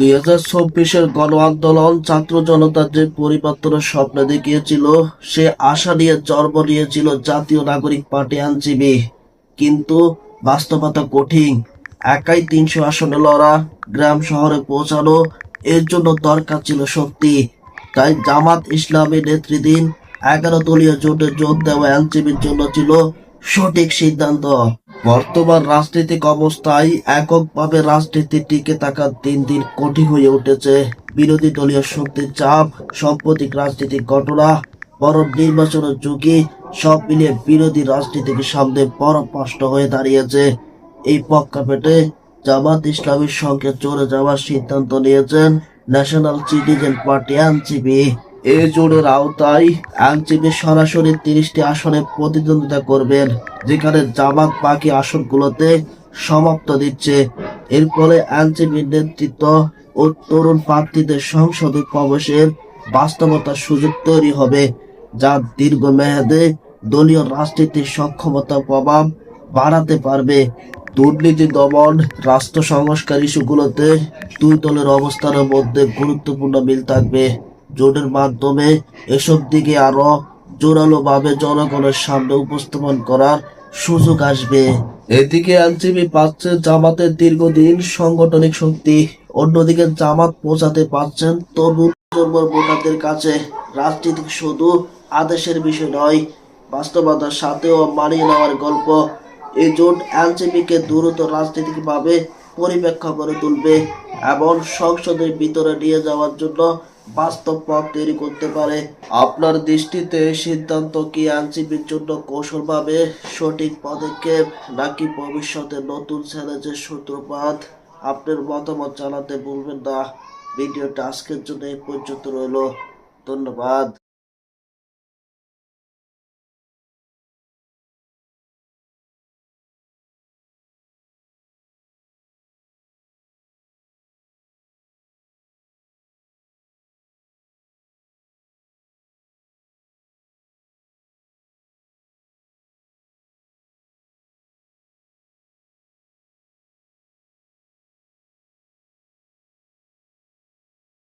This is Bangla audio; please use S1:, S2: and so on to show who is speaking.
S1: 2024-এর গণ আন্দোলন ছাত্র জনতার যে পরিবর্তনের স্বপ্ন দেখিয়েছিল, সে আশা নিয়ে জন্ম নিয়েছিল জাতীয় নাগরিক পার্টি এনসিপি। কিন্তু বাস্তবতা কঠিন। একাই 300 আসনে লড়া, গ্রাম শহরে পৌঁছানো, এর জন্য দরকার ছিল শক্তি। তাই জামাত ইসলামী নেতৃত্বাধীন 11 দলীয় জোটে যোগ দেওয়া এনসিপির জন্য ছিল সঠিক সিদ্ধান্ত। বর্তমান রাজনৈতিক অবস্থায় এককভাবে রাজনীতি টিকে থাকা দিন দিন কঠিন হয়ে উঠেছে। বিরোধী দলীয় শক্তির চাপ, সাম্প্রতিক রাজনৈতিক ঘটনা, বড় নির্বাচনের ঝুঁকি, সব মিলিয়ে বিরোধী রাজনীতিকে সামনে বড় প্রশ্ন হয়ে দাঁড়িয়েছে। এই প্রেক্ষাপটে জামাত ইসলামীর সঙ্গে চলে যাওয়ার সিদ্ধান্ত নিয়েছেন ন্যাশনাল সিটিজেন পার্টি এনসিপি। এই জোটের আওতায় এনসিপি সরাসরি 30টি আসনে প্রতিদ্বন্দ্বিতা করবেন, যেখানে জামাত বাকি আসনগুলোতে সমাপ্ত দিচ্ছে। এর ফলে এনসিপির নেতৃত্ব ও তরুণ প্রার্থীদের সংসদে প্রবেশের বাস্তবতার সুযোগ তৈরি হবে, যা দীর্ঘমেয়াদে দলীয় রাজনীতির সক্ষমতা প্রভাব বাড়াতে পারবে। দুর্নীতি দমন, রাষ্ট্র সংস্কার ইস্যুগুলোতে দুই দলের অবস্থানের মধ্যে গুরুত্বপূর্ণ মিল থাকবে। জোটের মাধ্যমে এসব দিকে আরো জোরালোভাবে জনগণের সামনে উপস্থাপন করার সুযোগ আসবে। এদিকে এনসিপি পাচ্ছে জামাতের দীর্ঘদিন সাংগঠনিক শক্তি, অন্যদিকে জামাত পৌঁছাতে পারছেন তরুণ প্রজন্মের ভোটারদের কাছে। রাজনীতি শুধু আদেশের বিষয় নয়, বাস্তবতার সাথেও মানিয়ে নেওয়ার গল্প। এই জোট এনসিপিকে দ্রুত রাজনৈতিকভাবে পরিপেক্ষ করে তুলবে এবং সংসদের ভিতরে নিয়ে যাওয়ার জন্য বাস্তব পথ তৈরি করতে পারে। আপনার দৃষ্টিতে এই সিদ্ধান্ত কি এনসিপির জন্য কৌশলভাবে সঠিক পদক্ষেপ, নাকি ভবিষ্যতে নতুন চ্যালেঞ্জের সূত্রপাত? আপনার মতামত জানাতে ভুলবেন না। ভিডিওটা আজকের জন্য এই পর্যন্ত রইল। ধন্যবাদ।